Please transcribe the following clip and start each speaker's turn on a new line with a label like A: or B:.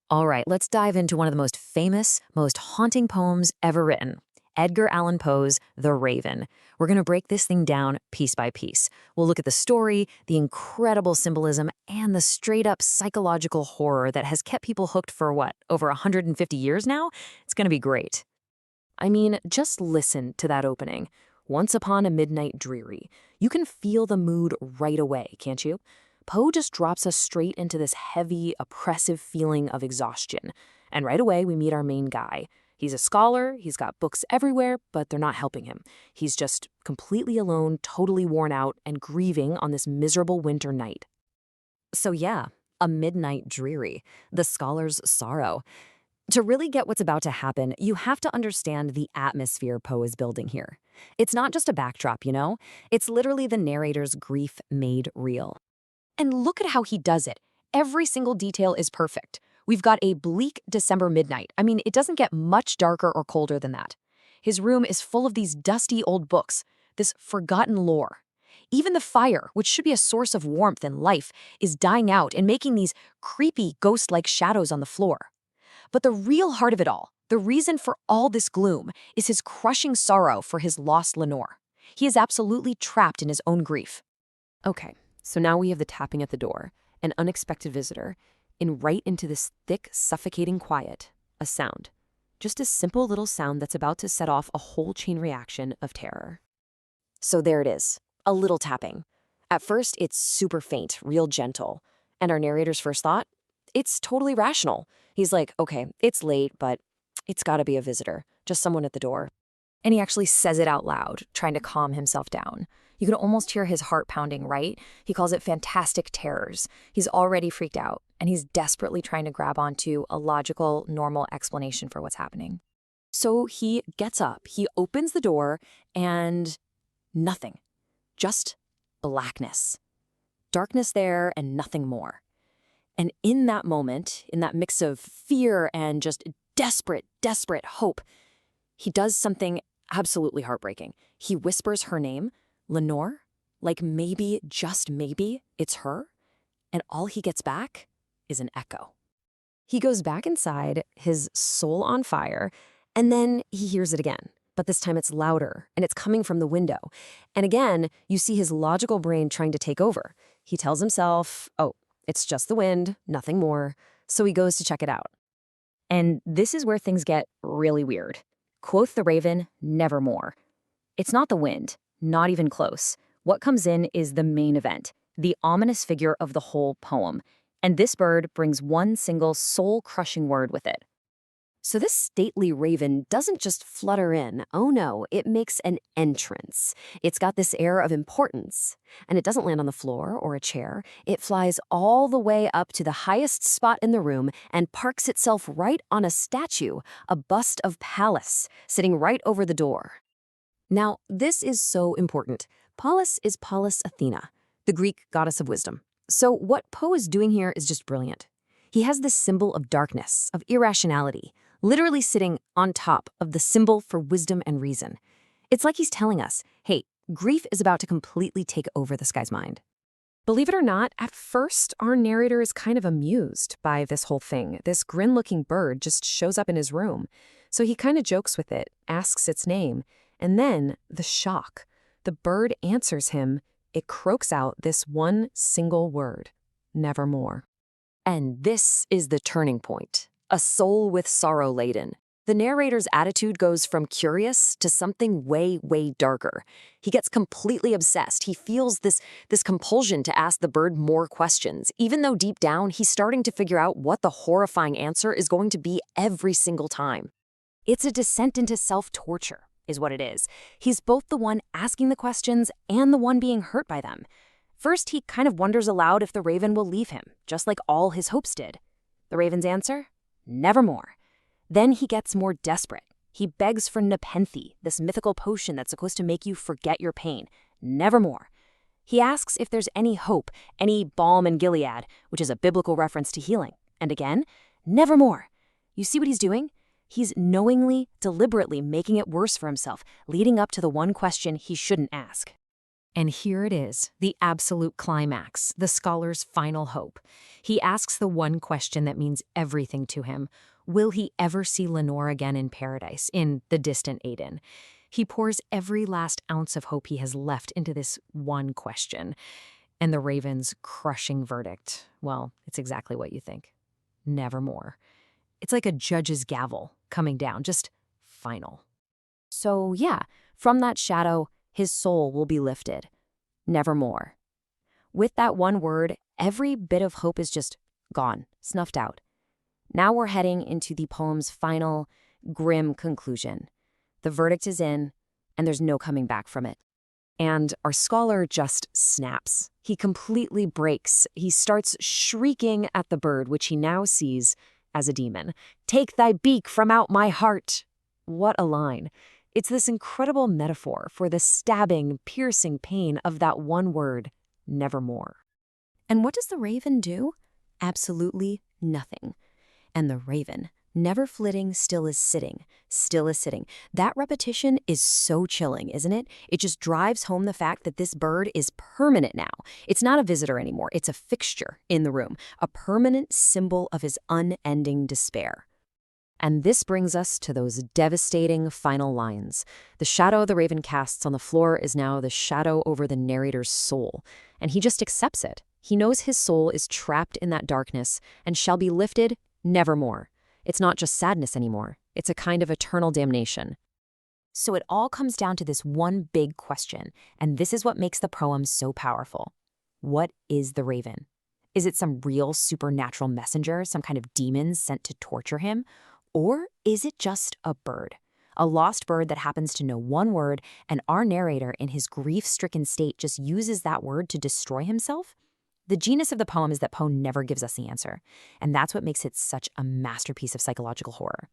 A: All right, let's dive into one of the most famous, most haunting poems ever written. Edgar Allan Poe's The Raven. We're going to break this thing down piece by piece. We'll look at the story, the incredible symbolism, and the straight-up psychological horror that has kept people hooked for what, over 150 years now? It's going to be great. I mean, just listen to that opening. Once upon a midnight dreary. You can feel the mood right away, can't you? Poe just drops us straight into this heavy, oppressive feeling of exhaustion. And right away, we meet our main guy. He's a scholar, he's got books everywhere, but they're not helping him. He's just completely alone, totally worn out, and grieving on this miserable winter night. So yeah, a midnight dreary, the scholar's sorrow. To really get what's about to happen, you have to understand the atmosphere Poe is building here. It's not just a backdrop, you know? It's literally the narrator's grief made real. And look at how he does it. Every single detail is perfect. We've got a bleak December midnight. I mean, it doesn't get much darker or colder than that. His room is full of these dusty old books, this forgotten lore. Even the fire, which should be a source of warmth and life, is dying out and making these creepy, ghost-like shadows on the floor. But the real heart of it all, the reason for all this gloom, is his crushing sorrow for his lost Lenore. He is absolutely trapped in his own grief. Okay, so now we have the tapping at the door, an unexpected visitor, and right into this thick, suffocating quiet, a sound. Just a simple little sound that's about to set off a whole chain reaction of terror. So there it is, a little tapping. At first, it's super faint, real gentle. And our narrator's first thought? It's totally rational. He's like, okay, it's late, but it's gotta be a visitor, just someone at the door. And he actually says it out loud, trying to calm himself down. You can almost hear his heart pounding, right? He calls it fantastic terrors. He's already freaked out, and he's desperately trying to grab onto a logical, normal explanation for what's happening. So he gets up, he opens the door, and nothing. Just blackness. Darkness there and nothing more. And in that moment, in that mix of fear and just desperate hope, he does something absolutely heartbreaking. He whispers her name, Lenore, like maybe, just maybe, it's her, and all he gets back is an echo. He goes back inside, his soul on fire, and then he hears it again. But this time it's louder, and it's coming from the window. And again, you see his logical brain trying to take over. He tells himself, oh, it's just the wind, nothing more. So he goes to check it out. And this is where things get really weird. Quoth the raven, Nevermore. It's not the wind, not even close. What comes in is the main event, the ominous figure of the whole poem. And this bird brings one single soul-crushing word with it. So this stately raven doesn't just flutter in. Oh no, it makes an entrance. It's got this air of importance. And it doesn't land on the floor or a chair. It flies all the way up to the highest spot in the room and parks itself right on a statue, a bust of Pallas, sitting right over the door. Now, this is so important. Pallas is Pallas Athena, the Greek goddess of wisdom. So what Poe is doing here is just brilliant. He has this symbol of darkness, of irrationality, literally sitting on top of the symbol for wisdom and reason. It's like he's telling us, hey, grief is about to completely take over this guy's mind. Believe it or not, at first, our narrator is kind of amused by this whole thing. This grin-looking bird just shows up in his room. So he kind of jokes with it, asks its name, and then the shock. The bird answers him. It croaks out this one single word, Nevermore. And this is the turning point. A soul with sorrow laden. The narrator's attitude goes from curious to something way darker. He gets completely obsessed. He feels this compulsion to ask the bird more questions, even though deep down he's starting to figure out what the horrifying answer is going to be every single time. It's a descent into self-torture, is what it is. He's both the one asking the questions and the one being hurt by them. First, he kind of wonders aloud if the raven will leave him, just like all his hopes did. The raven's answer? Nevermore. Then he gets more desperate. He begs for nepenthe, this mythical potion that's supposed to make you forget your pain. Nevermore. He asks if there's any hope, any balm in Gilead, which is a biblical reference to healing. And again, nevermore. You see what he's doing? He's knowingly, deliberately making it worse for himself, leading up to the one question he shouldn't ask. And here it is, the absolute climax, the scholar's final hope. He asks the one question that means everything to him. Will he ever see Lenore again in paradise, in the distant Aden? He pours every last ounce of hope he has left into this one question. And the Raven's crushing verdict, well, it's exactly what you think. Nevermore. It's like a judge's gavel coming down, just final. So yeah, from that shadow, his soul will be lifted. Nevermore. With that one word, every bit of hope is just gone, snuffed out. Now we're heading into the poem's final, grim conclusion. The verdict is in, and there's no coming back from it. And our scholar just snaps. He completely breaks. He starts shrieking at the bird, which he now sees as a demon. "Take thy beak from out my heart." What a line. It's this incredible metaphor for the stabbing, piercing pain of that one word, nevermore. And what does the raven do? Absolutely nothing. And the raven, never flitting, still is sitting, still is sitting. That repetition is so chilling, isn't it? It just drives home the fact that this bird is permanent now. It's not a visitor anymore. It's a fixture in the room, a permanent symbol of his unending despair. And this brings us to those devastating final lines. The shadow the raven casts on the floor is now the shadow over the narrator's soul, and he just accepts it. He knows his soul is trapped in that darkness and shall be lifted nevermore. It's not just sadness anymore. It's a kind of eternal damnation. So it all comes down to this one big question, and this is what makes the poem so powerful. What is the raven? Is it some real supernatural messenger, some kind of demon sent to torture him? Or is it just a bird? A lost bird that happens to know one word, and our narrator, in his grief-stricken state, just uses that word to destroy himself? The genius of the poem is that Poe never gives us the answer, and that's what makes it such a masterpiece of psychological horror.